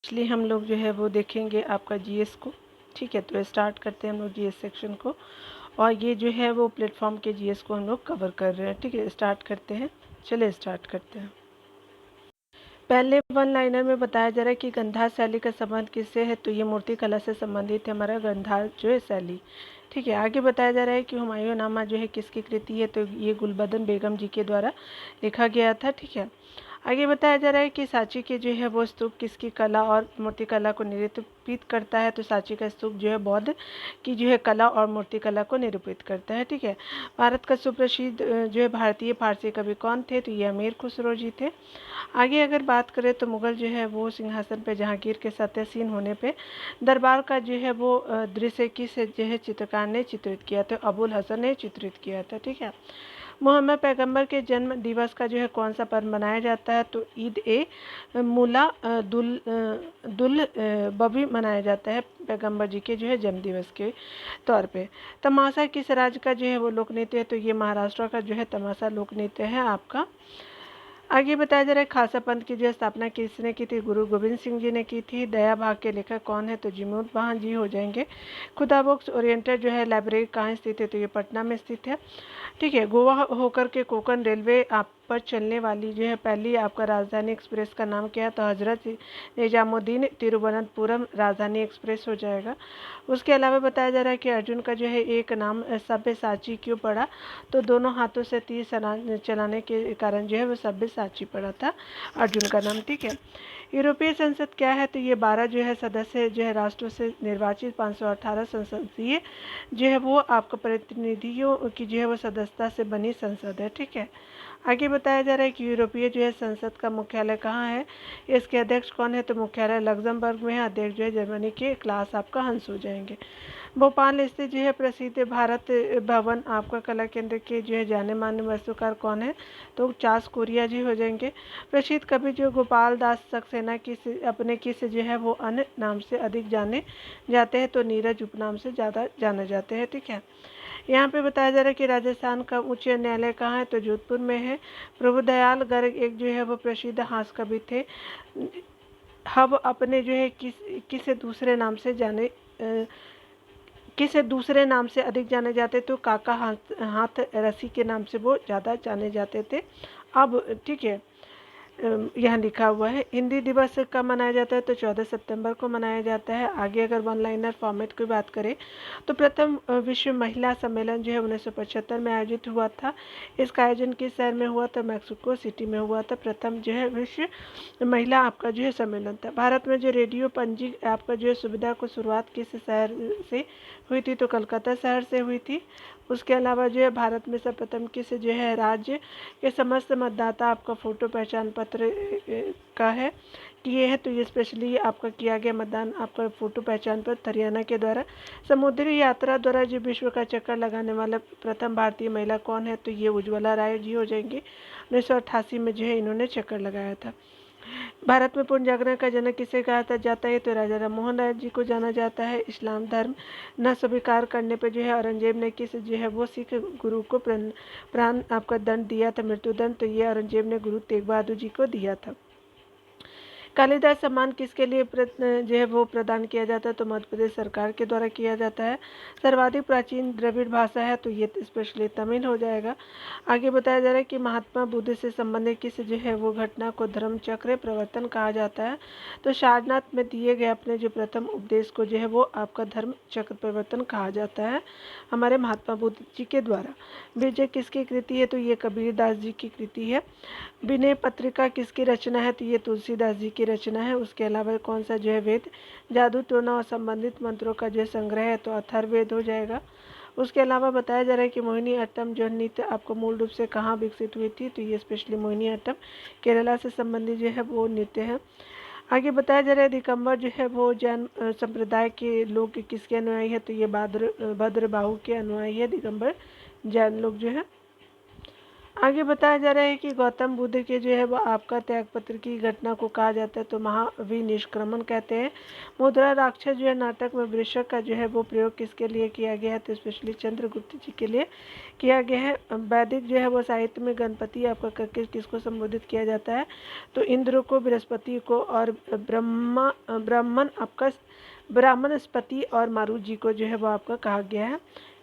इसलिए हम लोग जो है वो देखेंगे आपका जीएस को। ठीक है, तो स्टार्ट करते हैं हम लोग जीएस सेक्शन को, और ये जो है वो प्लेटफॉर्म के जीएस को हम लोग कवर कर रहे हैं। ठीक है, स्टार्ट करते हैं। चलिए स्टार्ट करते हैं। पहले वन लाइनर में बताया जा रहा है कि गंधार शैली का संबंध किससे है, तो ये मूर्ति कला से संबंधित है हमारा गंधार जो है शैली। ठीक है, आगे बताया जा रहा है कि हुमायूं नामा जो है किसकी कृति है, तो ये गुलबदन बेगम जी के द्वारा लिखा गया था। ठीक है, आगे बताया जा रहा है कि सांची के जो है वो स्तूप किसकी कला और मूर्ति कला को निरूपित करता है, तो सांची का स्तूप जो है बौद्ध की जो है कला और मूर्ति कला को निरूपित करता है। ठीक है, भारत का सुप्रसिद्ध जो है भारतीय फारसी कवि कौन थे, तो ये अमीर खुसरो जी थे। आगे अगर बात करें तो मुगल जो है वो सिंहासन पे जहांगीर के सत्यासीन होने पे दरबार का जो है वो दृश्य किस जो है चित्रकार ने चित्रित किया, तो अबुल हसन ने चित्रित किया था। ठीक है, मोहम्मद पैगंबर के जन्म दिवस का जो है कौन सा पर्व मनाया जाता है, तो ईद ए मूला दुल बबी मनाया जाता है पैगंबर जी के जो है जन्म दिवस के तौर पे। तमाशा किस राज्य का जो है वो लोक नृत्य है, तो ये महाराष्ट्र का जो है तमाशा लोक नृत्य है आपका। आगे बताया जा रहा है खालसा पंथ की जो स्थापना किसने की थी, गुरु गोविंद सिंह जी ने की थी। दया भाग के लेखक कौन है, तो जिमूद बहान जी हो जाएंगे। खुदा बख्श ओरिएंटल जो है लाइब्रेरी कहाँ स्थित है, तो ये पटना में स्थित है। ठीक है, गोवा होकर के कोंकण रेलवे आप पर चलने वाली जो है पहली आपका राजधानी एक्सप्रेस का नाम क्या है, तो हजरत निजामुद्दीन तिरुवनंतपुरम राजधानी एक्सप्रेस हो जाएगा। उसके अलावा बताया जा रहा है कि अर्जुन का जो है एक नाम सब्यसाची क्यों पड़ा, तो दोनों हाथों से तीर चलाने के कारण जो है वो सब्यसाची पड़ा था अर्जुन का नाम। ठीक है, यूरोपीय संसद क्या है, तो ये 12 जो है सदस्य जो है राष्ट्रों से निर्वाचित 518 संसदीय जो है वो आपका प्रतिनिधियों की जो है वो सदस्यता से बनी संसद है। ठीक है, आगे बताया जा रहा है कि यूरोपीय जो है संसद का मुख्यालय कहाँ है, इसके अध्यक्ष कौन है, तो मुख्यालय लग्जमबर्ग में है। अध्यक्ष जो है जर्मनी के क्लास आपका हंस हो जाएंगे। भोपाल स्थित जो है प्रसिद्ध भारत भवन आपका कला केंद्र के जो है जाने माने वास्तुकार कौन है, तो चार्ल्स कोरिया जी हो जाएंगे। प्रसिद्ध कवि जो गोपाल दास सक्सेना अपने किस जो है वो अन्य नाम से अधिक जाने जाते हैं, तो नीरज उपनाम से ज़्यादा जाने जाते हैं। ठीक है, यहाँ पे बताया जा रहा है कि राजस्थान का उच्च न्यायालय कहाँ है, तो जोधपुर में है। प्रभुदयाल गर्ग एक जो है वो प्रसिद्ध हास्य कवि थे। हम अपने जो है किसे दूसरे नाम से जाने किसे दूसरे नाम से अधिक जाने जाते, तो काका हाथ रसी के नाम से वो ज़्यादा जाने जाते थे। अब ठीक है, यहाँ लिखा हुआ है हिंदी दिवस कब मनाया जाता है, तो 14 सितंबर को मनाया जाता है। आगे अगर वन लाइनर फॉर्मेट की बात करें तो प्रथम विश्व महिला सम्मेलन जो है 1975 में आयोजित हुआ था। इसका आयोजन किस शहर में हुआ था, मैक्सिको सिटी में हुआ था। प्रथम जो है विश्व महिला आपका जो है सम्मेलन था। भारत में जो रेडियो पंजी आपका जो है सुविधा को शुरुआत किस शहर से हुई थी, तो कलकत्ता शहर से हुई थी। उसके अलावा जो है भारत में सर्वप्रथम किस जो है राज्य के समस्त मतदाता आपका फ़ोटो पहचान पत्र का है किए हैं, तो ये स्पेशली आपका किया गया मतदान आपका फ़ोटो पहचान पत्र हरियाणा के द्वारा। समुद्री यात्रा द्वारा जो विश्व का चक्कर लगाने वाला प्रथम भारतीय महिला कौन है, तो ये उज्ज्वला राय जी हो जाएंगी। 1988 में जो है इन्होंने चक्कर लगाया था। भारत में पूर्ण जागरण का जनक किसे कहा जाता है, तो राजा राम मोहन राय जी को जाना जाता है। इस्लाम धर्म न स्वीकार करने पर जो है औरंगजेब ने किस जो है वो सिख गुरु को प्राण आपका दंड दिया था, मृत्यु दंड, तो ये औरंगजेब ने गुरु तेग बहादुर जी को दिया था। कालिदास सम्मान किसके लिए जो है वो प्रदान किया जाता है, तो मध्य प्रदेश सरकार के द्वारा किया जाता है। सर्वाधिक प्राचीन द्रविड़ भाषा है, तो ये स्पेशली तमिल हो जाएगा। आगे बताया जा रहा है कि महात्मा बुद्ध से संबंधित किस जो है वो घटना को धर्म चक्र प्रवर्तन कहा जाता है, तो सारनाथ में दिए गए अपने जो प्रथम उपदेश को जो है वो आपका धर्म चक्र प्रवर्तन कहा जाता है हमारे महात्मा बुद्ध जी के द्वारा। विजय किसकी कृति है, तो ये कबीरदास जी की कृति है। विनय पत्रिका किसकी रचना है, तो ये तुलसीदास जी की रचना है। उसके अलावा कौन सा जो है वेद जादू टोना और संबंधित मंत्रों का जो संग्रह है, तो अथर्ववेद हो जाएगा। उसके अलावा बताया जा रहा है कि मोहिनी अट्टम जो नृत्य आपको मूल रूप से कहाँ विकसित हुई थी, तो ये स्पेशली मोहिनी अट्टम केरला से संबंधित जो है वो नृत्य है। आगे बताया जा रहा है दिगंबर जो है वो जैन संप्रदाय के लोग किसके अनुयायी है, तो ये भद्रबाहु के अनुयायी है दिगंबर जैन लोग जो है। आगे बताया जा रहा है कि गौतम बुद्ध के जो है वो आपका त्यागपत्र की घटना को कहा जाता है तो महाविनिष्क्रमण कहते हैं। मुद्रा राक्षस जो है नाटक में वृषक का जो है वो प्रयोग किसके लिए किया गया है तो स्पेशली चंद्रगुप्त जी के लिए किया गया है। वैदिक जो है वो साहित्य में गणपति आपका करके किसको संबोधित किया जाता है तो इंद्र को, बृहस्पति को और ब्राह्मणस्पति और मारुत जी को जो है वो आपका कहा गया है,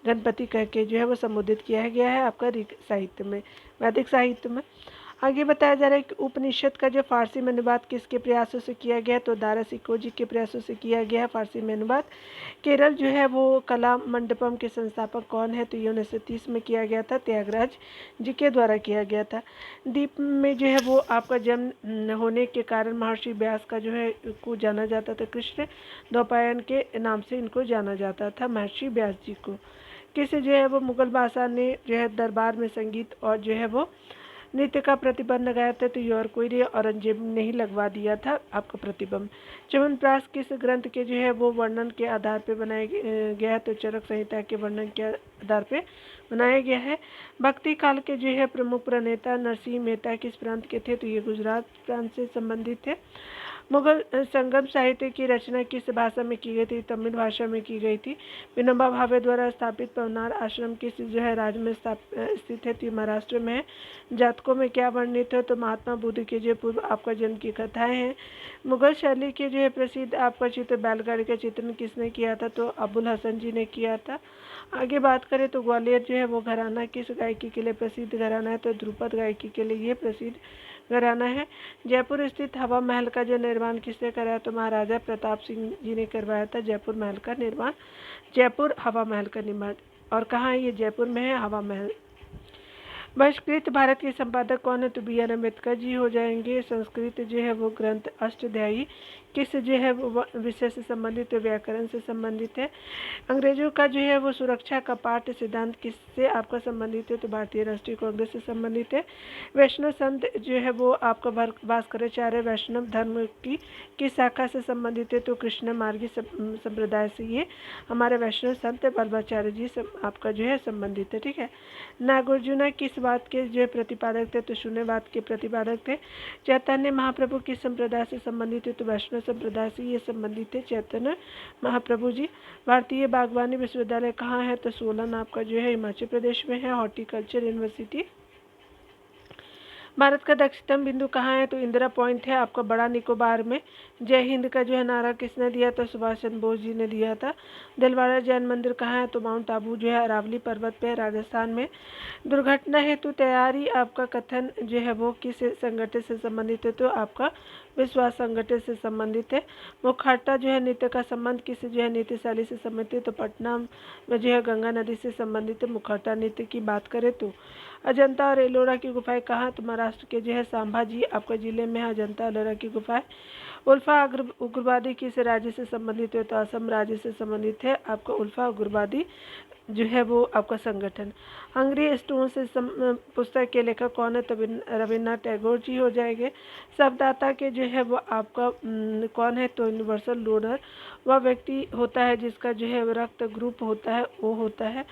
गणपति कह के जो है वो संबोधित किया गया है आपका ऋग साहित्य में, वैदिक साहित्य में। आगे बताया जा रहा है कि उपनिषद का जो फारसी में अनुवाद किसके प्रयासों से किया गया तो दारा सिकोजी के प्रयासों से किया गया है फारसी में अनुवाद। केरल जो है वो कला मंडपम के संस्थापक कौन है तो ये 1930 में किया गया था, त्यागराज जी के द्वारा किया गया था। द्वीप में जो है वो आपका जन्म होने के कारण महर्षि व्यास का जो है को जाना जाता था, कृष्ण द्वैपायन के नाम से इनको जाना जाता था, महर्षि व्यास जी को। किसे जो है वो मुगल बादशाह ने जो है दरबार में संगीत और जो है वो नृत्य का प्रतिबंध लगाया था तो ये और कोई नहीं औरंगजेब ने ही लगवा दिया था आपका प्रतिबंध। च्यवनप्राश किस ग्रंथ के जो है वो वर्णन के आधार पर बनाया गया है तो चरक संहिता के वर्णन के आधार पर बनाया गया है। भक्ति काल के जो है प्रमुख प्रणेता नरसिंह मेहता किस प्रांत के थे तो ये गुजरात प्रांत से संबंधित थे। मुगल संगम साहित्य की रचना किस भाषा में की गई थी तमिल भाषा में की गई थी। विनोबा भावे द्वारा स्थापित पवनार आश्रम किस जो है राज्य में स्थित है तो महाराष्ट्र में है। जातकों में क्या वर्णित है तो महात्मा बुद्ध के जो पूर्व आपका जन्म की कथाएं हैं। मुगल शैली के जो है प्रसिद्ध आपका चित्र बैलगाड़ी का चित्रण किसने किया था तो अबुल हसन जी ने किया था। आगे बात करें तो ग्वालियर जो है वो घराना किस गायकी के लिए प्रसिद्ध घराना है तो ध्रुपद गायकी के लिए ये प्रसिद्ध घराना है। जयपुर स्थित हवा महल का जो निर्माण किसने कराया तो महाराजा प्रताप सिंह जी ने करवाया था जयपुर महल का निर्माण, जयपुर हवा महल का निर्माण। और कहाँ है ये जयपुर में है हवा महल। बहिष्कृत भारत के संपादक कौन है तो बी आर अम्बेडकर जी हो जाएंगे। संस्कृत जो है वो ग्रंथ अष्टध्यायी किस जो है वो विषय से संबंधित है व्याकरण से संबंधित है। अंग्रेजों का जो है वो सुरक्षा का पाठ सिद्धांत किससे आपका संबंधित है तो भारतीय राष्ट्रीय कांग्रेस से संबंधित है। वैष्णव संत जो है वो आपका भास्कराचार्य वैष्णव धर्म की किस शाखा से संबंधित है तो कृष्ण मार्गी संप्रदाय से ये हमारे वैष्णव संत वल्लभाचार्य जी आपका जो है संबंधित है। ठीक है। नागार्जुन किस बात के जो प्रतिपादक थे तो शून्यवाद के प्रतिपादक थे। चैतन्य महाप्रभु किस संप्रदाय से संबंधित है तो वैष्णव संप्रदाय से ये संबंधित है चैतन्य महाप्रभु जी। भारतीय बागवानी विश्वविद्यालय कहाँ है तो सोलन आपका जो है हिमाचल प्रदेश में है, हॉर्टिकल्चर यूनिवर्सिटी। भारत का दक्षिणतम बिंदु कहाँ है तो इंदिरा पॉइंट है आपका बड़ा निकोबार में। जय हिंद का जो है नारा किसने दिया तो सुभाष चंद्र बोस जी ने दिया था। दिलवाड़ा जैन मंदिर कहाँ है तो माउंट आबू जो है अरावली पर्वत पे राजस्थान में। दुर्घटना हेतु तैयारी आपका कथन जो है वो किस संगठन से संबंधित है तो आपका विश्वास संगठन से संबंधित है। मुखर्ता जो है नृत्य का संबंध किस जो है नृत्य शैली से संबंधित है तो पटना में जो है गंगा नदी से संबंधित है मुखर्ता नृत्य की बात करें तो। अजंता और एलोरा की गुफाएं कहाँ तो महाराष्ट्र के जो है सांभा जी आपका जिले में है अजंता एलोरा की गुफाएं। उल्फा उग्रवादी किस राज्य से संबंधित है तो असम राज्य से संबंधित है आपका उल्फा उग्रवादी जो है वो आपका संगठन। हंगरी स्टोन से पुस्तक के लेखक कौन है तो रविन्द्रनाथ टैगोर जी हो जाएंगे। शब्ददाता के जो है वो आपका कौन है तो यूनिवर्सल डोनर वह व्यक्ति होता है जिसका जो है रक्त ग्रुप होता है वो होता है।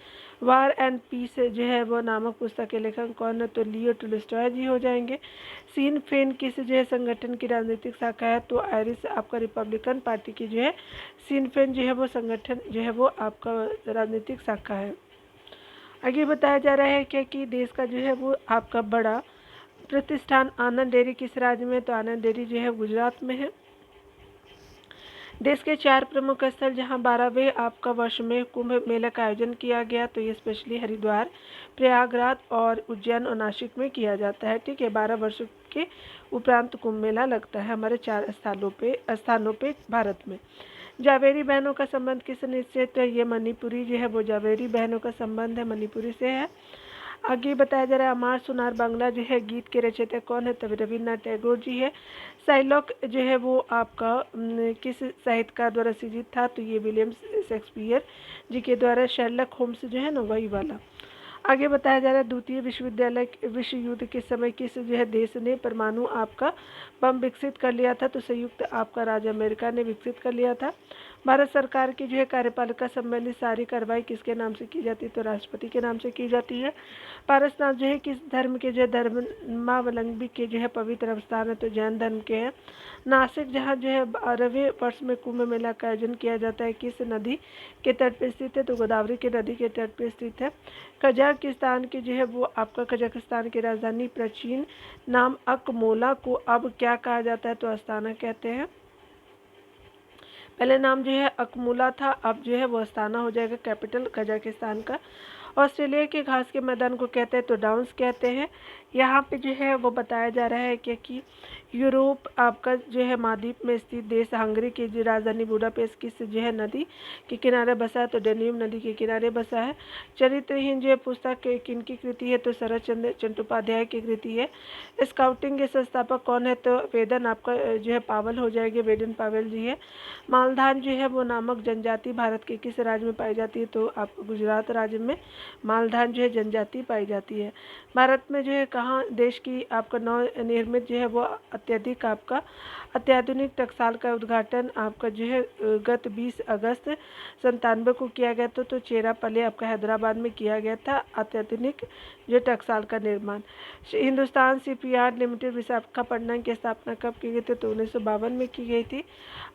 वार एंड पीस जो है वो नामक पुस्तक के लेखक कौन है तो लियो टोल्स्टॉय जी हो जाएंगे। सीन फेन किस जो है संगठन की राजनीतिक शाखा है तो आयरिश आपका रिपब्लिकन पार्टी की जो है सीन फेन जो है वो संगठन जो है वो आपका राजनीतिक शाखा है। आगे बताया जा रहा है कि देश का जो है वो आपका बड़ा प्रतिष्ठान आनंद डेयरी किस राज्य में तो आनंद डेयरी जो है गुजरात में है। देश के 4 प्रमुख स्थल जहां 12वें आपका वर्ष में कुंभ मेला का आयोजन किया गया तो ये स्पेशली हरिद्वार, प्रयागराज और उज्जैन और नासिक में किया जाता है। ठीक है। 12 वर्षों के उपरांत कुंभ मेला लगता है हमारे 4 स्थानों पे भारत में। जावेरी बहनों का संबंध किस नृत्य से तो ये मणिपुरी जो है वो जावेरी बहनों का संबंध है मणिपुरी से है। आगे बताया जा रहा है अमार सुनार बांग्ला जो है गीत के रचयिता कौन है तभी रविन्द्रनाथ टैगोर जी है। साइलॉक जो है वो आपका किस साहित्यकार द्वारा सृजित था तो ये विलियम शेक्सपियर जी के द्वारा। शेरलॉक होम्स जो है ना वही वाला। आगे बताया जा रहा है द्वितीय विश्व युद्ध के समय किस जो है देश ने परमाणु आपका बम विकसित कर लिया था तो संयुक्त आपका राज्य अमेरिका ने विकसित कर लिया था। भारत सरकार की जो है कार्यपालिका संबंधी सारी कार्रवाई किसके नाम से की जाती है? तो राष्ट्रपति के नाम से की जाती है। पारसनाथ जो है किस धर्म के जो है धर्मावलंबी के जो है पवित्र स्थान है? तो जैन धर्म के हैं। नासिक जहाँ जो है 12वें वर्ष में कुंभ मेला का आयोजन किया जाता है, किस नदी के तट पर स्थित है? तो गोदावरी के नदी के तट पर स्थित है। कजाकिस्तान की जो है वो आपका कजाकिस्तान की राजधानी प्राचीन नाम अकमोला को अब क्या कहा जाता है? तो अस्ताना कहते हैं। पहले नाम जो है अकमूला था, अब जो है वो अस्ताना हो जाएगा, कैपिटल कजाकिस्तान का। ऑस्ट्रेलिया के घास के मैदान को कहते हैं? तो डाउन्स कहते हैं। यहाँ पे जो है वो बताया जा रहा है कि यूरोप आपका जो है महाद्वीप में स्थित देश हंगरी की जो राजधानी बुडापेस्ट किस जो है नदी के किनारे बसा है? तो डेन्यूब नदी के किनारे बसा है। चरित्रहीन जो है पुस्तक किनकी कृति है? तो शरद चंद्र चट्टोपाध्याय की कृति है। स्काउटिंग के संस्थापक कौन है? तो वेदन आपका जो है पावल हो जाएंगे, वेदन पावल जी है। मालधान जो है वो नामक जनजाति भारत के किस राज्य में पाई जाती है? तो आपको गुजरात राज्य में मालधान जो है जनजाति पाई जाती है। भारत में जो है कहाँ देश की आपका नवनिर्मित जो है वो अत्याधुनिक टकसाल का उद्घाटन आपका जो है गत 20 अगस्त 97 को किया गया था? तो चेरापल्ली आपका हैदराबाद में किया गया था अत्याधुनिक जो टकसाल का निर्माण। हिंदुस्तान शिपयार्ड लिमिटेड विशाखापट्टनम की स्थापना कब की गई थी? तो 1952 में की गई थी।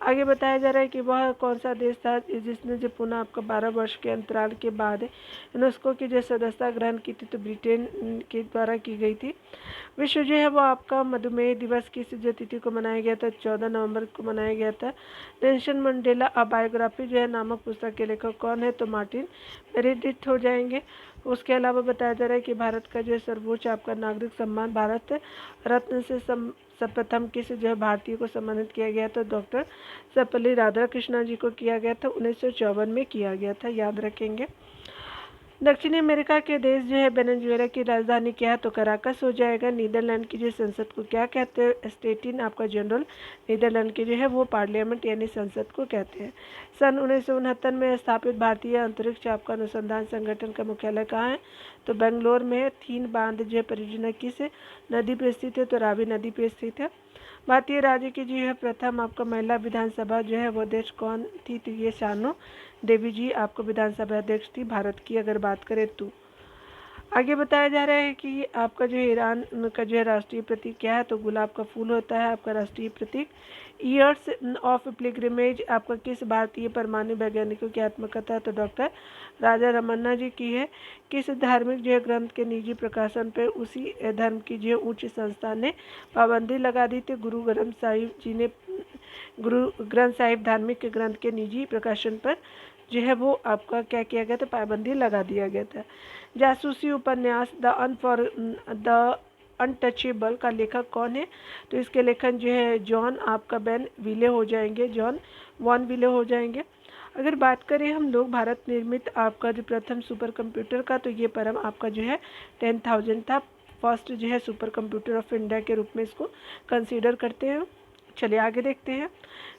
आगे बताया जा रहा है कि वह कौन सा देश था जिसने जो पुनः आपका 12 वर्ष के अंतराल के बाद यूनेस्को की जो सदस्यता ग्रहण की थी? तो ब्रिटेन के द्वारा की गई थी। विश्व जो है वो आपका मधुमेह दिवस किस जो तिथि को मनाया गया था? 14 नवंबर को मनाया गया था। नेल्सन मंडेला अ बायोग्राफी जो है नामक पुस्तक के लेखक कौन है? तो मार्टिन मेरेडिथ हो जाएंगे। उसके अलावा बताया जा रहा है कि भारत का जो है सर्वोच्च आपका नागरिक सम्मान भारत रत्न से सर्वप्रथम किस जो है भारतीय को सम्मानित किया गया था? डॉक्टर सर्वपल्ली राधाकृष्णन जी को किया गया था, 1954 में किया गया था, याद रखेंगे। दक्षिणी अमेरिका के देश जो है वेनेजुएला की राजधानी क्या है? तो कराकस हो जाएगा। नीदरलैंड की जो संसद को क्या कहते हैं? स्टेटिन आपका जनरल। नीदरलैंड की जो है वो पार्लियामेंट यानी संसद को कहते हैं। सन 1969 में स्थापित भारतीय अंतरिक्ष आपका अनुसंधान संगठन का मुख्यालय कहाँ है? तो बेंगलोर में है। 3 बांध जो है परियोजना किस नदी पर स्थित है? तो रावी नदी पर स्थित है। भारतीय राज्य की जो है प्रथम आपका महिला विधानसभा जो है वो अध्यक्ष कौन थी? तो ये शानू देवी जी आपको विधानसभा अध्यक्ष थी भारत की, अगर बात करें तो। आगे बताया जा रहा है कि आपका जो है ईरान का जो है राष्ट्रीय प्रतीक क्या है? तो गुलाब का फूल होता है आपका राष्ट्रीय प्रतीक। ईयर्स ऑफ पिलग्रिमेज आपका किस भारतीय परमाणु वैज्ञानिकों की आत्मकथा है? तो डॉक्टर राजा रमन्ना जी की है। किस धार्मिक जो है ग्रंथ के निजी प्रकाशन पर उसी धर्म की जो उच्च संस्था ने पाबंदी लगा दी थी? गुरु ग्रंथ साहिब जी ने गुरु ग्रंथ साहिब धार्मिक ग्रंथ के निजी प्रकाशन पर जो है वो आपका क्या किया गया था? पाबंदी लगा दिया गया था। जासूसी उपन्यास द अनटचेबल का लेखक कौन है? तो इसके लेखन जो है जॉन आपका बेन विले हो जाएंगे, जॉन वॉन विले हो जाएंगे। अगर बात करें हम लोग भारत निर्मित आपका जो प्रथम सुपर कंप्यूटर का, तो ये परम आपका जो है 10,000 था। फर्स्ट जो है सुपर कंप्यूटर ऑफ इंडिया के रूप में इसको कंसीडर करते हैं। चलिए आगे देखते हैं।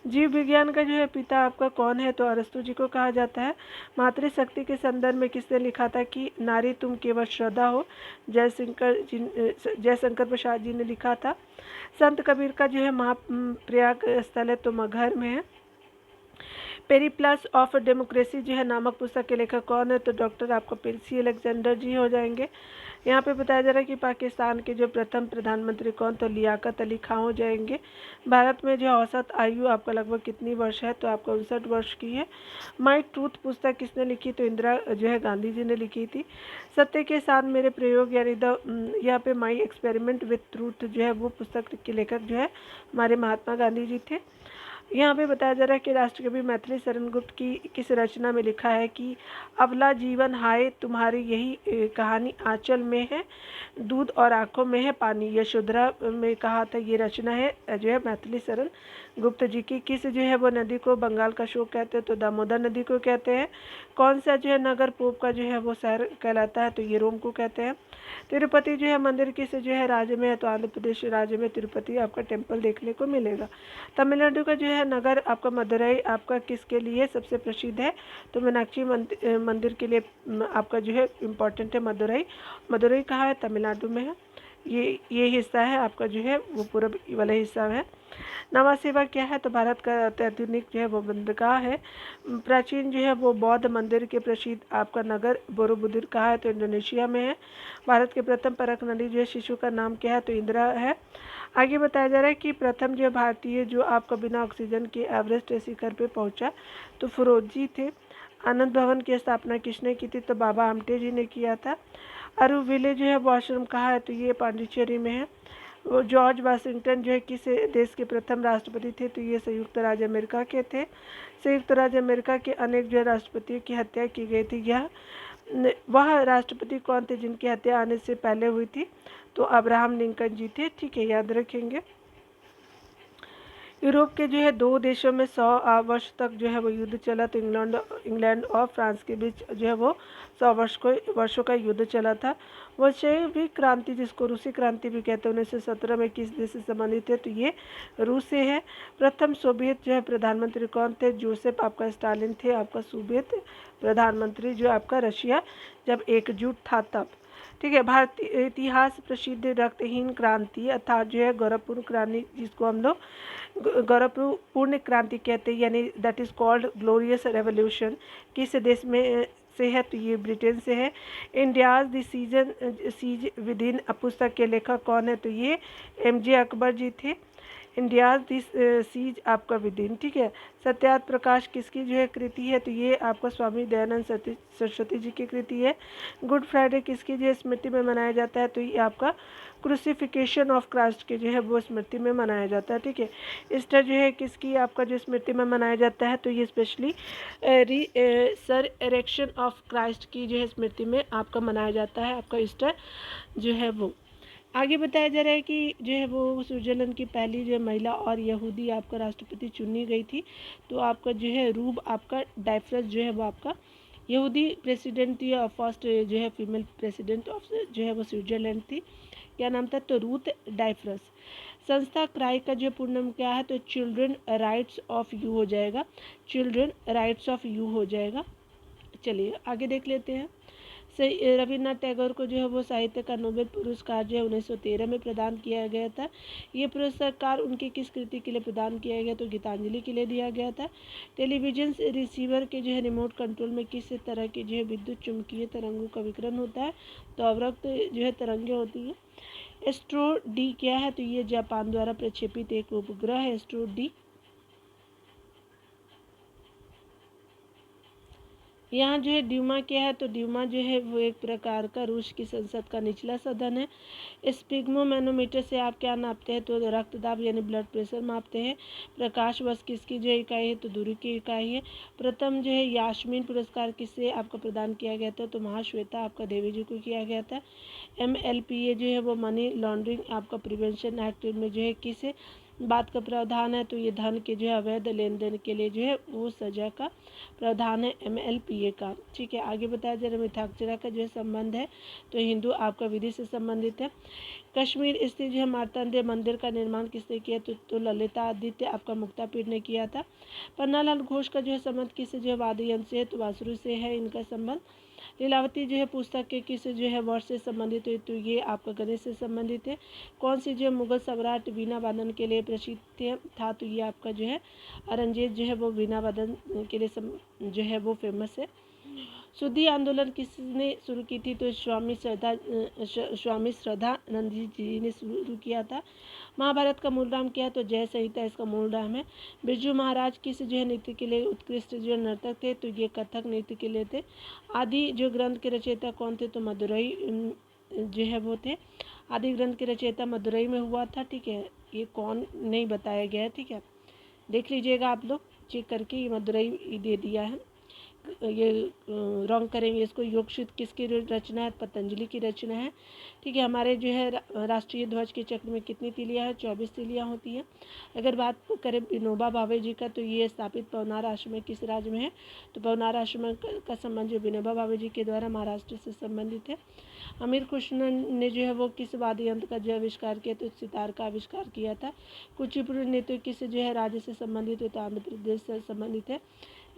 जीव विज्ञान का जो है पिता आपका कौन है? तो अरस्तु जी को कहा जाता है। मातृशक्ति के संदर्भ में किसने लिखा था कि नारी तुम केवल श्रद्धा हो? जयशंकर प्रसाद जी ने लिखा था। संत कबीर का जो है महाप्रयाग स्थल है तो मगहर में है। पेरीप्लस ऑफ डेमोक्रेसी जो है नामक पुस्तक के लेखक कौन है? तो डॉक्टर आपका पेर्सी अलेक्जेंडर जी हो जाएंगे। यहाँ पे बताया जा रहा है कि पाकिस्तान के जो प्रथम प्रधानमंत्री कौन? तो लियाकत अली खां हो जाएंगे। भारत में जो औसत आयु आपका लगभग कितनी वर्ष है? तो आपका 59 वर्ष की है। माई ट्रूथ पुस्तक किसने लिखी? तो इंदिरा जो है गांधी जी ने लिखी थी। सत्य के साथ मेरे प्रयोग यानी यहाँ पे माई एक्सपेरिमेंट विथ ट्रूथ जो है वो पुस्तक के लेखक जो है हमारे महात्मा गांधी जी थे। यहाँ पे बताया जा रहा है कि राष्ट्रकवि मैथिली शरण गुप्त की किस रचना में लिखा है कि अवला जीवन हाय तुम्हारी यही कहानी आंचल में है, दूध और आंखों में है पानी। यशोधरा में कहा था, ये रचना है जो है मैथिली शरण गुप्त जी की। किस जो है वो नदी को बंगाल का शोक कहते हैं? तो दामोदर नदी को कहते हैं। कौन सा जो है नगर पोप का जो है वो शहर कहलाता है? तो ये रोम को कहते हैं। तिरुपति जो है मंदिर किस जो है राज्य में है? तो आंध्र प्रदेश राज्य में तिरुपति आपका टेम्पल देखने को मिलेगा। तमिलनाडु का जो है नगर आपका मदुरई आपका किसके लिए सबसे प्रसिद्ध है? तो मीनाक्षी मंदिर के लिए आपका जो है इम्पोर्टेंट है मदुरई। मदुरई कहाँ है? तमिलनाडु में है। ये हिस्सा है आपका जो है वो पूर्व वाला हिस्सा है। नावा सेवा क्या है, तो भारत का अत्याधुनिक जो है वो बंदरगाह है। प्राचीन जो है वो बौद्ध मंदिर के प्रसिद्ध आपका नगर बोरोबुदुर कहाँ है, तो इंडोनेशिया में है। भारत के प्रथम परख नदी जो है शिशु का नाम क्या है, तो इंदिरा है। आगे बताया जा रहा है कि प्रथम जो भारतीय जो आपका बिना ऑक्सीजन के एवरेस्ट शिखर पे पहुंचा, तो फिरोजी थे। आनंद भवन की स्थापना किसने की थी, तो बाबा आमटे जी ने किया था। अरुविले जो है वो आश्रम कहाँ है, तो ये पांडिचेरी में है। वो जॉर्ज वाशिंगटन जो है किस देश के प्रथम राष्ट्रपति थे, तो ये संयुक्त राज्य अमेरिका के थे। संयुक्त राज्य अमेरिका के अनेक जो है राष्ट्रपतियों की हत्या की गई थी। यह वह राष्ट्रपति कौन थे जिनकी हत्या आने से पहले हुई थी, तो अब्राहम लिंकन जी थे। ठीक है, याद रखेंगे। यूरोप के जो है दो देशों में 100 वर्ष तक जो है वो युद्ध चला, तो इंग्लैंड और फ्रांस के बीच जो है वो 100 वर्षों का युद्ध चला था। बोल्शेविक क्रांति, जिसको रूसी क्रांति भी कहते हैं, 1917 में किस देश से संबंधित है, तो ये रूस से है। प्रथम सोवियत जो है प्रधानमंत्री कौन थे, जोसेफ आपका स्टालिन थे। आपका सोवियत प्रधानमंत्री जो आपका रशिया जब एकजुट था तब। ठीक है, भारतीय इतिहास प्रसिद्ध रक्तहीन क्रांति अर्थात जो है गौरवपूर्ण क्रांति, जिसको हम लोग गौरवपूर्ण क्रांति कहते हैं, यानी that is called glorious revolution, किस देश में से है, तो ये ब्रिटेन से है। India's the seas with in पुस्तक के लेखक कौन है, तो ये MJ अकबर जी थे। इंडियाज दिस सीज आपका विदिन। ठीक है, सत्यार्थ प्रकाश किसकी जो है कृति है, तो ये आपका स्वामी दयानंद सरस्वती जी की कृति है। गुड फ्राइडे किसकी जो है स्मृति में मनाया जाता है, तो ये आपका क्रूसिफिकेशन ऑफ क्राइस्ट के जो है वो स्मृति में मनाया जाता है। ठीक है, ईस्टर जो है किसकी आपका जो स्मृति में मनाया जाता है, तो ये specially sir erection of Christ की जो है स्मृति में आपका मनाया जाता है, आपका ईस्टर जो है वो। आगे बताया जा रहा है कि जो है वो स्विट्जरलैंड की पहली जो महिला और यहूदी आपका राष्ट्रपति चुनी गई थी, तो आपका जो है रूब आपका डायफ्रस जो है वो आपका यहूदी प्रेसिडेंट थी, और फर्स्ट जो है फीमेल प्रेसिडेंट ऑफ जो है वो स्विट्जरलैंड थी। क्या नाम था, तो रूथ डायफ्रस। संस्था क्राई का जो पूर्ण नाम क्या है, तो चिल्ड्रन राइट्स ऑफ यू हो जाएगा, चिल्ड्रन राइट्स ऑफ यू हो जाएगा। चलिए आगे देख लेते हैं। रविन्द्रनाथ टैगोर को जो है वो साहित्य का नोबेल पुरस्कार जो है 1913 में प्रदान किया गया था। ये पुरस्कार उनकी किस कृति के लिए प्रदान किया गया, तो गीतांजलि के लिए दिया गया था। टेलीविजन रिसीवर के जो है रिमोट कंट्रोल में किस तरह की जो है विद्युत चुम्बकीय तरंगों का विकिरण होता है, तो अवरक्त जो है तरंगें होती हैं। एस्ट्रो डी क्या है, तो ये जापान द्वारा प्रक्षेपित एक उपग्रह है, एस्ट्रो डी। यहाँ जो है ड्यूमा क्या है, तो ड्यूमा जो है वो एक प्रकार का रूस की संसद का निचला सदन है। स्पिग्मोमैनोमीटर से आप क्या नापते हैं, तो रक्तदाब यानी ब्लड प्रेशर मापते हैं। प्रकाश वर्ष किसकी जो इकाई है, तो दूरी की इकाई है। प्रथम जो है यास्मीन पुरस्कार किससे आपका प्रदान किया गया था, तो महाश्वेता आपका देवी जी को किया गया था। MLPA जो है वो मनी लॉन्ड्रिंग आपका प्रिवेंशन एक्ट में जो है किस बात का प्रावधान है, तो ये धन के जो है अवैध लेन देन के लिए जो है वो सजा का प्रावधान है MLPA का। ठीक है, आगे बताया जा रहा है मिथाक्षरा का जो है संबंध है, तो हिंदू आपका विधि से संबंधित है। कश्मीर स्थित जो है मार्तंडेय मंदिर का निर्माण किसने किया, तो ललिता आदित्य आपका मुक्तापीठ ने किया था। पन्नालाल घोष का जो है संबंध किससे जो है वाद्य यंत्र से है, तो बांसुरी से है इनका संबंध। लीलावती जो है पुस्तक के किस जो है वर्ष से संबंधित है, तो ये आपका गणेश से संबंधित है। कौन सी जो है मुगल सम्राट वीणा वादन के लिए प्रसिद्ध था, तो ये आपका जो है औरंगजेब जो है वो वीणा वादन के लिए जो है वो फेमस है। शुद्धि आंदोलन किसने शुरू की थी, तो स्वामी श्रद्धानंद जी ने शुरू किया था। महाभारत का मूल नाम क्या है, तो जय संहिता इसका मूल नाम है। बिरजू महाराज किस जो है नृत्य के लिए उत्कृष्ट जो नर्तक थे, तो ये कथक नृत्य के लिए थे। आदि जो ग्रंथ के रचयिता कौन थे, तो मदुरई जो है वो थे। आदि ग्रंथ के रचयिता मदुरई में हुआ था। ठीक है, ये कौन नहीं बताया गया है, ठीक है, देख लीजिएगा आप लोग चेक करके, ये मदुरई दे दिया है, ये रॉन्ग करेंगे इसको। योगसूत्र किसकी रचना है, पतंजलि की रचना है। ठीक है, हमारे जो है राष्ट्रीय ध्वज के चक्र में कितनी तीलियाँ हैं, 24 तीलियाँ होती हैं। अगर बात करें विनोबा भावे जी का, तो ये स्थापित पवनार आश्रम में किस राज्य में है, तो पवनार आश्रम का संबंध जो विनोबा भावे जी के द्वारा महाराष्ट्र से संबंधित है। अमीर खुशरो ने जो है वो किस वाद्य यंत्र का जो आविष्कार किया, तो सितार का आविष्कार किया था। कुचिपुड़ी नृत्य किस जो है राज्य से संबंधित है, तो आंध्र प्रदेश से संबंधित है।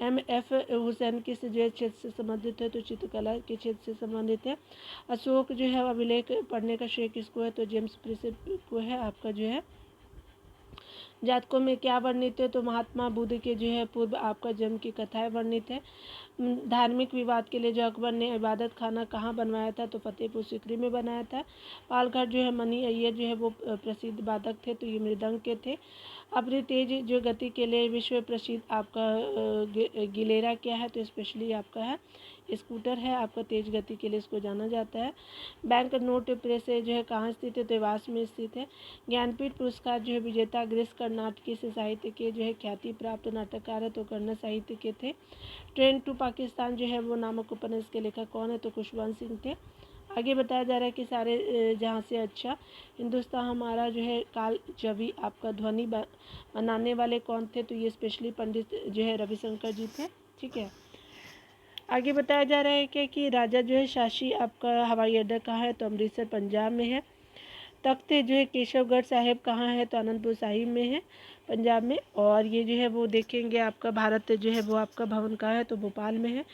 MF हुसैन किस जो है क्षेत्र से संबंधित है, तो चित्रकला के क्षेत्र से संबंधित है। अशोक जो है अभिलेख पढ़ने का श्रेय किसको है, तो जेम्स प्रिंसेप को है, आपका जो है जातकों में क्या वर्णित है, तो महात्मा बुद्ध के जो है पूर्व आपका जन्म की कथाएं वर्णित है। धार्मिक विवाद के लिए जो अकबर ने इबादत खाना कहाँ बनवाया था, तो फतेहपुर सीकरी में बनाया था। पालघर जो है मनी अय्यर जो है वो प्रसिद्ध वादक थे, तो ये मृदंग के थे। अपनी तेज जो गति के लिए विश्व प्रसिद्ध आपका गिलेरा क्या है, तो स्पेशली आपका है स्कूटर है, आपका तेज गति के लिए इसको जाना जाता है। बैंक नोट प्रेस जो है कहाँ स्थित है, तो देवास में स्थित है। ज्ञानपीठ पुरस्कार जो है विजेता ग्रीस कर्नाटकी से साहित्य के जो है ख्याति प्राप्त नाटककार है, तो कन्नड़ साहित्य के थे। ट्रेन टू पाकिस्तान जो है वो नामक उपन्यास के लेखक कौन है, तो खुशवंत सिंह थे। आगे बताया जा रहा है कि सारे जहाँ से अच्छा हिंदुस्तान हमारा जो है काल जवी आपका ध्वनि बनाने वाले कौन थे, तो ये स्पेशली पंडित जो है रविशंकर जी थे। ठीक है, आगे बताया जा रहा है कि राजा जो है शासी आपका हवाई अड्डा कहाँ है, तो अमृतसर पंजाब में है। तख्त जो है केशवगढ़ साहिब कहाँ है, तो आनंदपुर साहिब में है पंजाब में। और ये जो है वो देखेंगे आपका भारत जो है वो आपका भवन कहाँ है, तो भोपाल में है।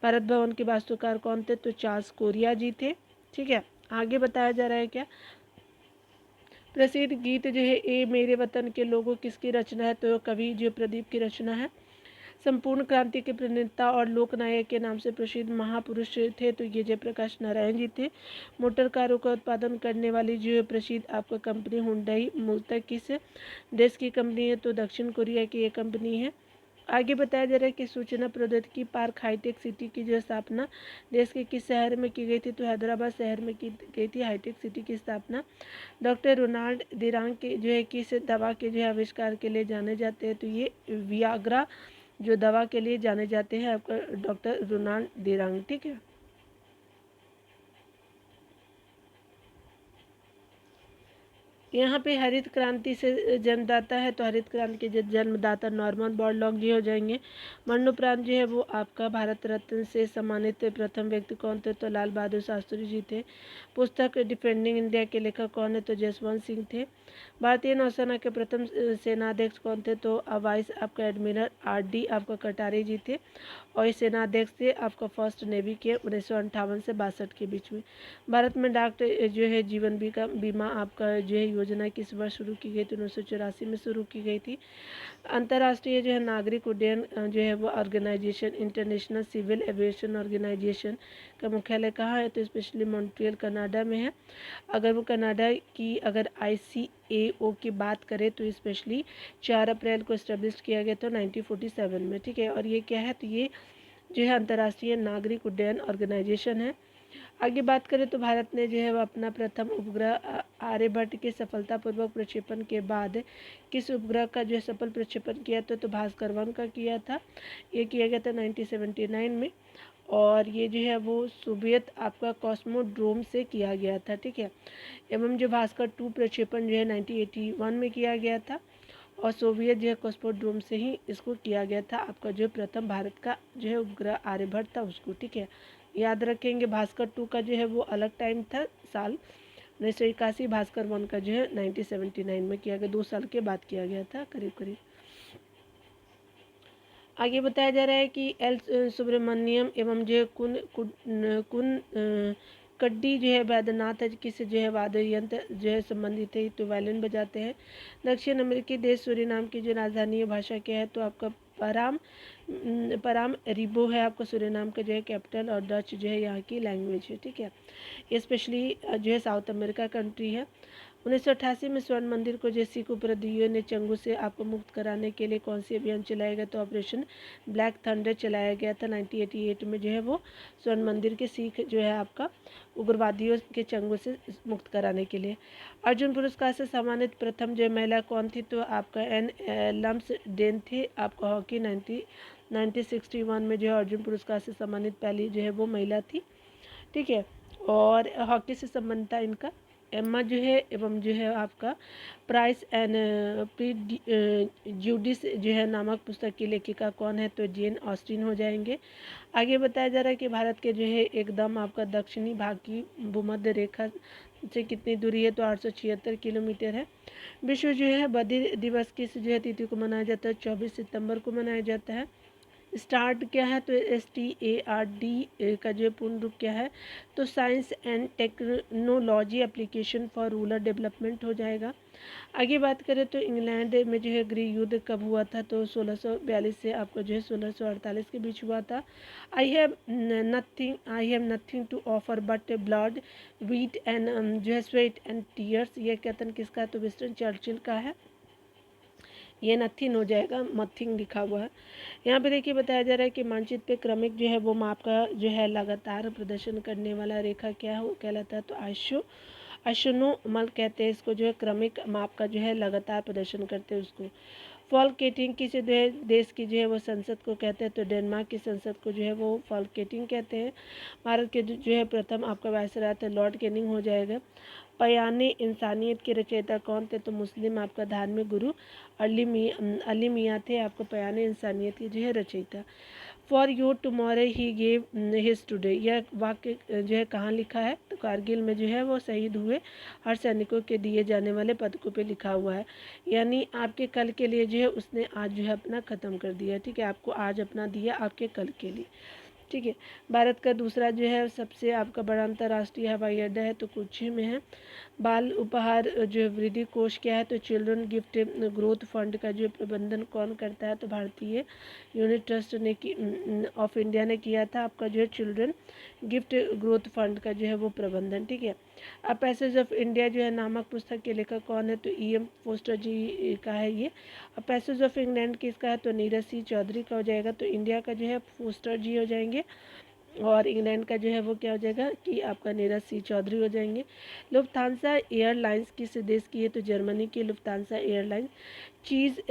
भारत भवन के वास्तुकार कौन थे, तो चार्ल्स कोरिया जी थे। ठीक है, आगे बताया जा रहा है क्या प्रसिद्ध गीत जो है ए मेरे वतन के लोगों किसकी रचना है, तो कवि जो प्रदीप की रचना है। संपूर्ण क्रांति के प्रणेता और लोकनायक के नाम से प्रसिद्ध महापुरुष थे, तो ये जयप्रकाश नारायण जी थे। मोटर कारों का उत्पादन करने वाली जो प्रसिद्ध आपका कंपनी हुंडई मूलतः किस देश की कंपनी है, तो दक्षिण कोरिया की ये कंपनी है। आगे बताया जा रहा है कि सूचना प्रौद्योगिकी पार्क हाईटेक सिटी की जो स्थापना देश के किस शहर में की गई थी, तो हैदराबाद शहर में की गई थी हाईटेक सिटी की स्थापना। डॉक्टर रोनाल्ड दिरांग के जो है किस दवा के जो है आविष्कार के लिए जाने जाते हैं, तो ये वियाग्रा जो दवा के लिए जाने जाते हैं आपका डॉक्टर रोनाल्ड दिरांग। ठीक है, यहाँ पे हरित क्रांति से जन्मदाता है, तो हरित क्रांति के जन्मदाता नॉर्मन बोरलॉग जी हो जाएंगे। मरणोपरांत जो है वो आपका भारत रत्न से सम्मानित प्रथम व्यक्ति कौन थे, तो लाल बहादुर शास्त्री जी थे। पुस्तक डिफेंडिंग इंडिया के लेखक कौन है, तो जसवंत सिंह थे। भारतीय नौसेना के प्रथम सेनाध्यक्ष कौन थे, तो वाइस आपका एडमिरल RD आपका कटारे जी थे। और ये सेनाध्यक्ष थे आपका फर्स्ट नेवी के 1958 से 62 के बीच में। भारत में डाक जो है जीवन बीमा आपका जो है योजना किस वर्ष शुरू की गई थी, 1984 में शुरू की गई थी। अंतर्राष्ट्रीय जो है नागरिक उड्डयन जो है वो organisation international civil aviation organisation का मुख्यालय कहाँ है, तो स्पेशली मॉन्ट्रियल कनाडा में है। अगर वो कनाडा की अगर ICAO की बात करें तो स्पेशली 4 अप्रैल को इस्टेब्लिश किया गया था 1947 में। ठीक है, और ये क्या है, तो ये जो है अंतर्राष्ट्रीय नागरिक उड्डयन ऑर्गेनाइजेशन है। आगे बात करें तो भारत ने जो है वो अपना प्रथम उपग्रह आर्यभट्ट के सफलतापूर्वक प्रक्षेपण के बाद किस उपग्रह का जो है सफल प्रक्षेपण किया था, तो भास्कर 1 का किया था। ये किया गया था 1979 में। और ये जो है वो सोवियत आपका कॉस्मोड्रोम से किया गया था। ठीक है, एवं जो भास्कर 2 प्रक्षेपण जो है 1981 में किया गया था। और सोवियत जो है कॉस्मोड्रोम से ही इसको किया गया था आपका जो प्रथम भारत का जो है उपग्रह आर्यभट्ट था उसको। ठीक है, याद रखेंगे भास्कर 2 का जो है वो अलग टाइम था साल 1981, भास्कर 1 का जो है 1979 में किया गया, 2 साल के बाद किया गया था करीब करीब। आगे बताया जा रहा है कि एल सुब्रमण्यम एवं जो है कुन कड्डी जो है वैद्यनाथ किस जो है वाद्य यंत्र जो है संबंधित है, तो वायलिन बजाते हैं। दक्षिण अमेरिकी देश सूरीनाम की जो राजधानी भाषा क्या है, तो आपका पराम रिबो है आपका सूरीनाम का जो है कैपिटल, और डच जो है यहाँ की लैंग्वेज है। ठीक है, ये स्पेशली जो है साउथ अमेरिका कंट्री है। 1988 में स्वर्ण मंदिर को जो सिख उपराधियों ने चंगू से आपको मुक्त कराने के लिए कौन सी अभियान चलाया गया, तो ऑपरेशन ब्लैक थंडर चलाया गया था 1988 में जो है वो स्वर्ण मंदिर के सिख जो है आपका उग्रवादियों के चंगू से मुक्त कराने के लिए। अर्जुन पुरस्कार से सम्मानित प्रथम जो महिला कौन थी, तो आपका एन लम्सडेन थी आपका हॉकी 1961 में जो है अर्जुन पुरस्कार से सम्मानित पहली जो है वो महिला थी। ठीक है, और हॉकी से संबंध था इनका। एम्मा जो है एवं जो है आपका प्राइस एंड प्रीजुडिस जो है नामक पुस्तक की लेखिका कौन है, तो जेन ऑस्टिन हो जाएंगे। आगे बताया जा रहा है कि भारत के जो है एकदम आपका दक्षिणी भाग की भूमध्य रेखा से कितनी दूरी है, तो 876 किलोमीटर है। विश्व जो है बधिर दिवस किस जो है तिथि को मनाया जाता है, 24 सितंबर को मनाया जाता है। स्टार्ट क्या है तो STARD का जो पूर्ण रूप क्या है तो science and technology application for rural development हो जाएगा। आगे बात करें तो इंग्लैंड में जो है गृह युद्ध कब हुआ था तो 1642 से आपको जो है 1648 के बीच हुआ था। I have nothing to offer but blood wheat and जो है स्वेट एंड टीयर्स, ये कथन किसका है तो विंस्टन चर्चिल का है। ये नथिंग हो जाएगा, मथिंग लिखा हुआ है। यहाँ पे देखिए बताया जा रहा है कि मानचित्र पे क्रमिक जो है वो माप का जो है लगातार प्रदर्शन करने वाला रेखा क्या है वो कहलाता है तो आइसोनोमल कहते हैं इसको, जो है क्रमिक माप का जो है लगातार प्रदर्शन करते हैं उसको। फॉल्केटिंग किसी देश की जो है वो संसद को कहते हैं तो डेनमार्क की संसद को जो है वो फॉल्केटिंग कहते हैं। भारत के जो है प्रथम आपका वायसराय थे लॉर्ड कैनिंग हो जाएगा। पयाने इंसानियत के रचयिता कौन थे तो मुस्लिम आपका धार्मिक गुरु अली मियाँ थे आपको पयाने इंसानियत के जो है रचयिता। For your tomorrow he gave his today, यह वाक्य जो है कहाँ लिखा है तो कारगिल में जो है वो शहीद हुए हर सैनिकों के दिए जाने वाले पदकों पे लिखा हुआ है। यानी आपके कल के लिए जो है उसने आज जो है अपना ख़त्म कर दिया, ठीक है, आपको आज अपना दिया आपके कल के लिए, ठीक है। भारत का दूसरा जो है सबसे आपका बड़ा अंतर्राष्ट्रीय हवाई अड्डा है तो कोच्चि में है। बाल उपहार जो वृद्धि कोष क्या है तो चिल्ड्रन गिफ्ट ग्रोथ फंड का जो प्रबंधन कौन करता है तो भारतीय यूनिट ट्रस्ट ने ऑफ इंडिया ने किया था आपका जो है चिल्ड्रन गिफ्ट ग्रोथ फंड का जो है वो प्रबंधन, ठीक है। अ पैसेज ऑफ इंडिया जो है नामक पुस्तक के लेखक कौन है तो EM फोस्टर जी का है ये। अ पैसेज ऑफ इंग्लैंड किसका है तो नीरज सिंह चौधरी का हो जाएगा। तो इंडिया का जो है फोस्टर जी हो जाएंगे और इंग्लैंड का जो है वो क्या हो जाएगा कि आपका नीरज सिंह चौधरी हो जाएंगे। लुफ्थांसा एयरलाइंस किस देश की है तो जर्मनी की लुफ्थांसा एयरलाइंस। चीज़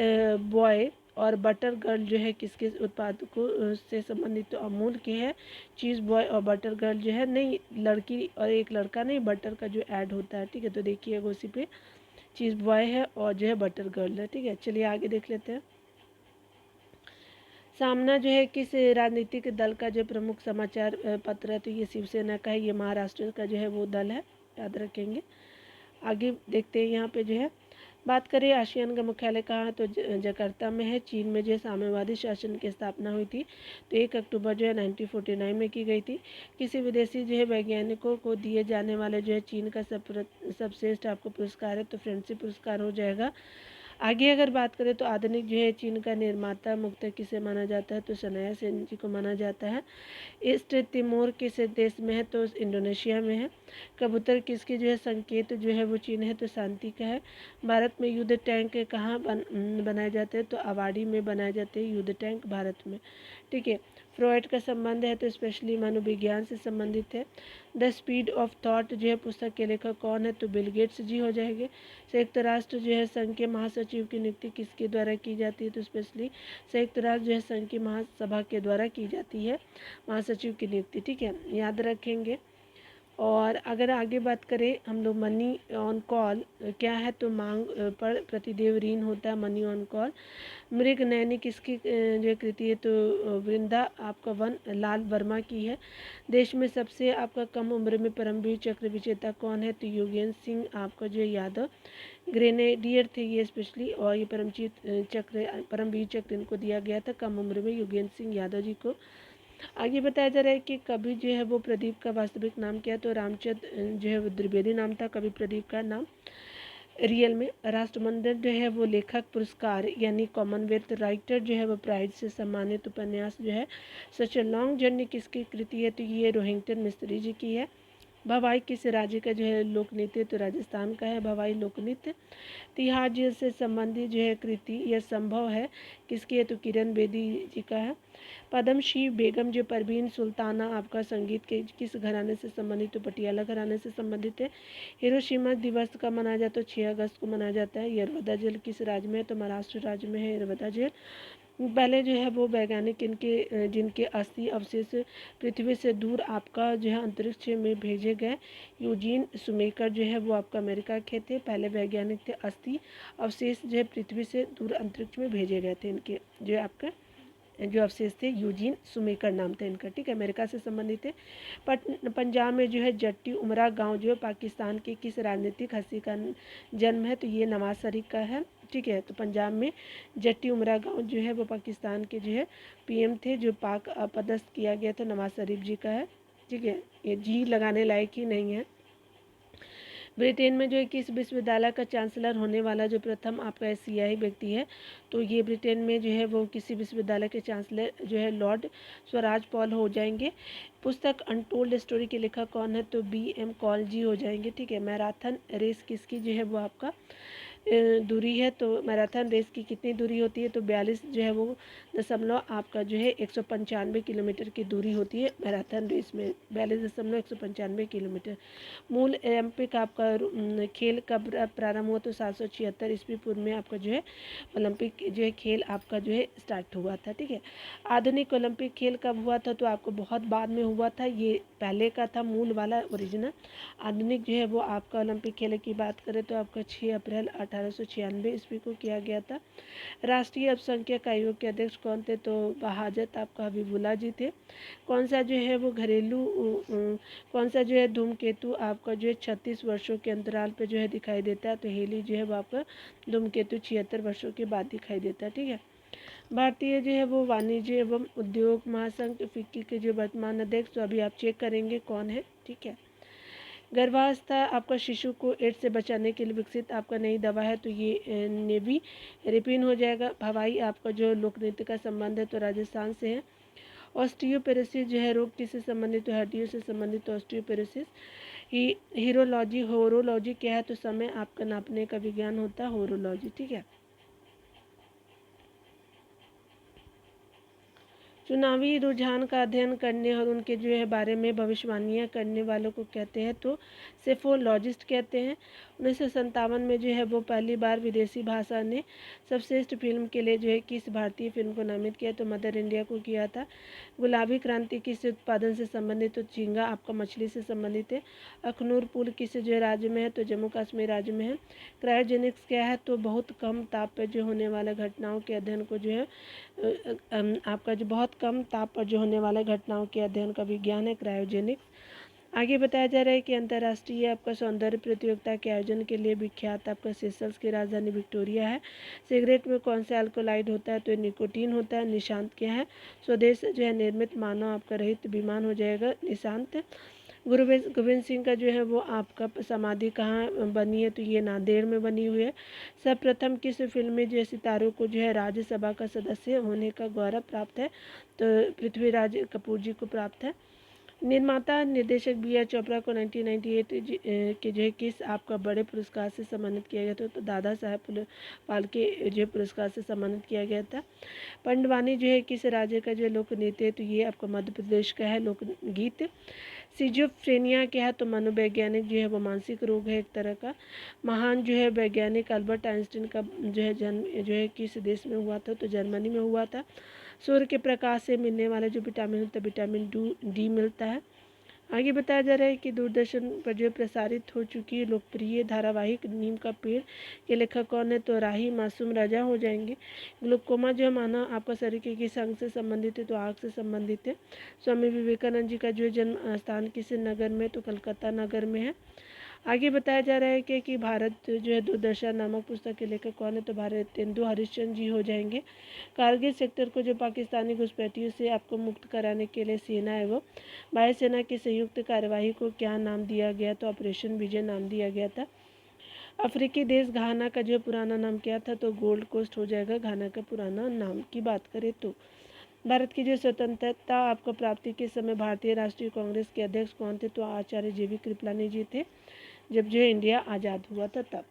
बॉय और बटर गर्ल जो है किसके उत्पाद को से संबंधित तो अमूल के है। चीज़ बॉय और बटर गर्ल जो है नहीं लड़की और एक लड़का नहीं बटर का जो ऐड होता है, ठीक है। तो देखिएगा उसी पे चीज़ बॉय है और जो है बटर गर्ल है, ठीक है। चलिए आगे देख लेते हैं। सामना जो है किस राजनीतिक दल का जो प्रमुख समाचार पत्र है तो ये शिवसेना का है, ये महाराष्ट्र का जो है वो दल है, याद रखेंगे। आगे देखते हैं यहाँ पे जो है बात करें आसियान का मुख्यालय कहाँ है तो जकार्ता में है। चीन में जो है साम्यवादी शासन की स्थापना हुई थी तो 1 अक्टूबर जो है 1949 में की गई थी। किसी विदेशी जो है वैज्ञानिकों को दिए जाने वाले जो है चीन का सबश्रेष्ठ आपको पुरस्कार है तो फ्रेंडशिप पुरस्कार हो जाएगा। आगे अगर बात करें तो आधुनिक जो है चीन का निर्माता मुक्त किसे माना जाता है तो सनाया सेन जी को माना जाता है। ईस्ट तिमोर किस देश में है तो इंडोनेशिया में है। कबूतर किसके जो है संकेत जो है वो चिन्ह है तो शांति का है। भारत में युद्ध टैंक कहाँ बनाए जाते हैं तो अवाड़ी में बनाए जाते हैं युद्ध टैंक भारत में, ठीक है। फ्रॉइड का संबंध है तो स्पेशली मनोविज्ञान से संबंधित है। द स्पीड ऑफ थॉट जो है पुस्तक के लेखक कौन है तो बिल गेट्स जी हो जाएंगे। संयुक्त राष्ट्र जो है संघ के महासचिव की नियुक्ति किसके द्वारा की जाती है तो स्पेशली संयुक्त राष्ट्र जो है संघ की महासभा के द्वारा की जाती है महासचिव की नियुक्ति, ठीक है, याद रखेंगे। और अगर आगे बात करें हम लोग मनी ऑन कॉल क्या है तो मांग पर प्रतिदेव ऋण होता है मनी ऑन कॉल। मृग नैनी किसकी जो कृति है तो वृंदा आपका वन लाल वर्मा की है। देश में सबसे आपका कम उम्र में परमवीर चक्र विजेता कौन है तो योगेंद्र सिंह आपका जो यादव ग्रेनेडियर थे ये स्पेशली, और ये परमवीर चक्र इनको दिया गया था कम उम्र में योगेंद्र सिंह यादव जी को। आगे बताया जा रहा है कि कवि जो है वो प्रदीप का वास्तविक नाम क्या है तो रामचंद जो है वो द्विवेदी नाम था कवि प्रदीप का नाम रियल में। राष्ट्रमंडल जो है वो लेखक पुरस्कार यानी कॉमनवेल्थ राइटर जो है वो प्राइज से सम्मानित उपन्यास जो है सच ए लॉन्ग जर्नी किसकी कृति है तो ये रोहिंग्टन मिस्त्री जी की है। भवाई किस राज्य का जो है लोक नृत्य तो राजस्थान का है भवाई लोक नृत्य। तिहाड़ जेल से संबंधित जो है कृति यह संभव है किसकी है तो किरण बेदी जी का है। पद्मश्री बेगम जो परवीन सुल्ताना आपका संगीत के किस घराने से संबंधित तो पटियाला घराने से संबंधित है। हिरोशिमा दिवस का मनाया जाता है तो 6 अगस्त को मनाया जाता है। यरवदा जेल किस राज्य में है तो महाराष्ट्र राज्य में है यरवदा जेल। पहले जो है वो वैज्ञानिक इनके जिनके अस्थि अवशेष पृथ्वी से दूर आपका जो है अंतरिक्ष में भेजे गए। यूजीन सुमेकर जो है वो आपका अमेरिका के थे, पहले वैज्ञानिक थे। अस्थि अवशेष जो है पृथ्वी से दूर अंतरिक्ष में भेजे गए थे इनके जो आपका जो अवशेष थे यूजीन सुमेकर नाम था इनका, ठीक है, अमेरिका से संबंधित है। पंजाब में जो है जट्टी उमरा गांव जो है पाकिस्तान के किस राजनीतिक हस्ती का जन्म है तो ये नवाज शरीफ का है। ठीक है। तो पंजाब में जट्टी उमरा गांव जो है वो पाकिस्तान के जो है पीएम थे, जो पाक पदस्थ किया गया था नवाज शरीफ जी का है। ठीक है, ये जी लगाने लायक ही नहीं है। ब्रिटेन में जो है किस विश्वविद्यालय का चांसलर होने वाला जो प्रथम आपका एशियाई व्यक्ति है, तो ये ब्रिटेन में जो है वो किसी विश्वविद्यालय के चांसलर जो है लॉर्ड स्वराज पॉल हो जाएंगे। पुस्तक अनटोल्ड स्टोरी के लेखक कौन है, तो BM कॉल जी हो जाएंगे। ठीक है। मैराथन रेस किसकी जो है वो आपका दूरी है, तो मैराथन रेस की कितनी दूरी होती है, तो 42 जो है वो दशमलव आपका जो है 195 किलोमीटर की दूरी होती है मैराथन रेस में, 42.195 किलोमीटर। मूल ओलंपिक आपका खेल कब प्रारंभ हुआ, तो 776 ईस्वी पूर्व में आपका जो है ओलंपिक जो है खेल आपका जो है स्टार्ट हुआ था। ठीक है। आधुनिक ओलंपिक खेल कब हुआ था, तो आपको बहुत बाद में हुआ था, ये पहले का था मूल वाला ओरिजिनल। आधुनिक जो है वो आपका ओलंपिक खेल की बात करें तो आपका 6 अप्रैल 1896 ईस्वी को किया गया था। राष्ट्रीय अल्पसंख्यक आयोग के अध्यक्ष कौन थे, तो बहाजत आपका हबीबुल्ला जी थे। कौन सा जो है वो घरेलू कौन सा जो है धूमकेतु आपका जो है 36 वर्षों के अंतराल पे जो है दिखाई देता है, तो हेली जो है वो आपका धूमकेतु 76 वर्षों के बाद दिखाई देता है। ठीक है। भारतीय जो है वो वाणिज्य एवं उद्योग महासंघ फिक्की के जो वर्तमान अध्यक्ष, तो अभी आप चेक करेंगे कौन है। ठीक है। गर्भावस्था आपका शिशु को एड्स से बचाने के लिए विकसित आपका नई दवा है, तो ये नेवी रिपिन हो जाएगा। हवाई आपका जो लोक नृत्य का संबंध है, तो राजस्थान से है। ऑस्टियोपेरोसिस जो है रोग किससे संबंधित, तो हड्डियों से संबंधित ऑस्टियोपेरोसिस। हीरोलॉजी होरोलॉजी क्या है, तो समय आपका नापने का विज्ञान होता है होरोलॉजी। ठीक है। चुनावी रुझान का अध्ययन करने और उनके जो है बारे में भविष्यवाणियाँ करने वालों को कहते हैं, तो सेफोलॉजिस्ट कहते हैं। 1957 में जो है वो पहली बार विदेशी भाषा ने सर्वश्रेष्ठ फिल्म के लिए जो है किस भारतीय फिल्म को नामित किया, तो मदर इंडिया को किया था। गुलाबी क्रांति किस उत्पादन से संबंधित, तो झींगा आपका मछली से संबंधित है। अखनूर पुल किस जो है राज्य में है, तो जम्मू कश्मीर राज्य में है। क्रायोजेनिक्स क्या है, तो बहुत कम ताप पर जो होने वाले घटनाओं के अध्ययन को जो है आपका जो बहुत कम ताप पर जो होने वाले घटनाओं के अध्ययन का विज्ञान है क्रायोजेनिक्स। आगे बताया जा रहा है कि अंतर्राष्ट्रीय आपका सौंदर्य प्रतियोगिता के आयोजन के लिए विख्यात आपका सेशल्स की राजधानी विक्टोरिया है। सिगरेट में कौन सा अल्कोलाइड होता है, तो निकोटीन होता है। निशांत क्या है, स्वदेश जो है निर्मित मानव आपका रहित विमान हो जाएगा निशांत। गुरु गोविंद सिंह का जो है वो आपका समाधि कहाँ बनी है, तो ये नांदेड़ में बनी हुई है। सर्वप्रथम किस फिल्म में जो है सितारों को जो है राज्यसभा का सदस्य होने का गौरव प्राप्त है, तो पृथ्वीराज कपूर जी को प्राप्त है। निर्माता निर्देशक BR चोपड़ा को 1998 के जो है किस आपका बड़े पुरस्कार से सम्मानित किया गया था, तो दादा साहेब फाल्के जो पुरस्कार से सम्मानित किया गया था। पंडवानी जो है किस राज्य का जो लोक नृत्य है, तो ये आपका मध्य प्रदेश का है लोकगीत। सिजोफ्रेनिया क्या है, तो मनोवैज्ञानिक जो है वो मानसिक रोग है एक तरह का। महान जो है वैज्ञानिक अल्बर्ट आइंस्टीन का जो है जन्म जो है किस देश में हुआ था, तो जर्मनी में हुआ था। सूर्य के प्रकाश से मिलने वाला जो विटामिन होता है विटामिन D मिलता है। आगे बताया जा रहा है कि दूरदर्शन पर जो प्रसारित हो चुकी लोकप्रिय धारावाहिक नीम का पेड़ के लेखक कौन है, तो राही मासूम राजा हो जाएंगे। ग्लूकोमा जो मानव आपका शरीर के किस अंग से संबंधित है, तो आँख से संबंधित है। स्वामी विवेकानंद जी का जो जन्म स्थान किस नगर में, तो कलकत्ता नगर में है। आगे बताया जा रहा है कि भारत जो है दुर्दशा नामक पुस्तक के लेखक कौन है, तो भारतेंदु हरिश्चंद्र जी हो जाएंगे। कारगिल सेक्टर को जो पाकिस्तानी घुसपैठियों से आपको मुक्त कराने के लिए सेना एवं वायुसेना की संयुक्त कार्यवाही को क्या नाम दिया गया, तो ऑपरेशन विजय नाम दिया गया था। अफ्रीकी देश घाना का जो पुराना नाम क्या था, तो गोल्ड कोस्ट हो जाएगा घाना का पुराना नाम की बात करें तो। भारत की जो स्वतंत्रता आपको प्राप्ति के समय भारतीय राष्ट्रीय कांग्रेस के अध्यक्ष कौन थे, तो आचार्य JV कृपलानी जी थे, जब जो इंडिया आज़ाद हुआ था तब।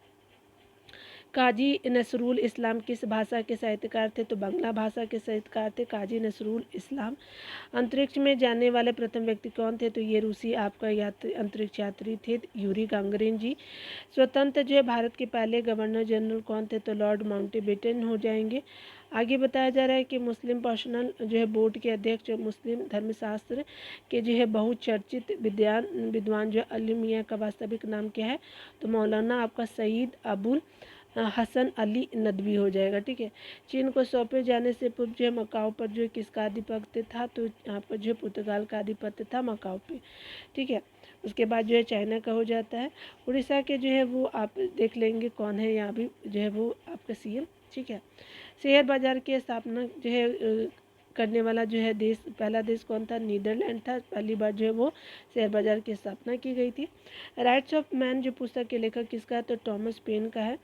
काजी नसरुल इस्लाम किस भाषा के साहित्यकार थे, तो बांग्ला भाषा के साहित्यकार थे काजी नसरुल इस्लाम। अंतरिक्ष में जाने वाले प्रथम व्यक्ति कौन थे, तो ये रूसी आपका अंतरिक्ष यात्री थे यूरी गांगरिन जी। स्वतंत्र जो है भारत के पहले गवर्नर जनरल कौन थे, तो लॉर्ड माउंटबेटन हो जाएंगे। आगे बताया जा रहा है कि मुस्लिम पर्सनल जो है बोर्ड के अध्यक्ष मुस्लिम धर्मशास्त्र के जो है बहुचर्चित विद्वान जो अली मियाँ का वास्तविक नाम क्या है, तो मौलाना आपका सईद अबुल हसन अली नदवी हो जाएगा। ठीक है। चीन को सौंपे जाने से पूर्व जो है मकाओ पर जो किसका आधिपत्य था, तो यहाँ पर जो पुर्तगाल का आधिपत्य था मकाओ पे। ठीक है। उसके बाद जो है चाइना का हो जाता है। उड़ीसा के जो है वो आप देख लेंगे कौन है, यहाँ भी जो है वो आपका सीएम, ठीक है। शेयर बाजार की स्थापना जो है करने वाला जो है देश, पहला देश कौन था? नीदरलैंड था। पहली बार जो है वो शेयर बाजार की स्थापना की गई थी। राइट्स ऑफ मैन जो पुस्तक के लेखक किसका है? तो टॉमस पेन का है।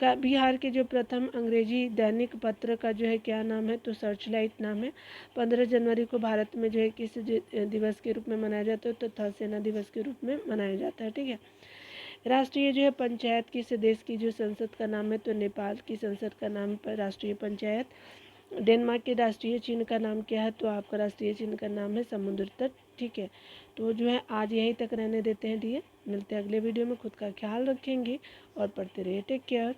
का बिहार के जो प्रथम अंग्रेजी दैनिक पत्र का जो है क्या नाम है? तो सर्चलाइट नाम है। 15 जनवरी को भारत में जो है किस दिवस के रूप में मनाया जाता है? तो थल सेना दिवस के रूप में मनाया जाता है, ठीक है। राष्ट्रीय जो है पंचायत किस देश की जो संसद का नाम है? तो नेपाल की संसद का नाम पर राष्ट्रीय पंचायत। डेनमार्क के राष्ट्रीय चिन्ह का नाम क्या है? तो आपका राष्ट्रीय चिन्ह का नाम है समुद्र तट, ठीक है। तो जो है आज यहीं तक रहने देते हैं डियर, मिलते हैं अगले वीडियो में। खुद का ख्याल रखेंगे और पढ़ते रहिए। Take care.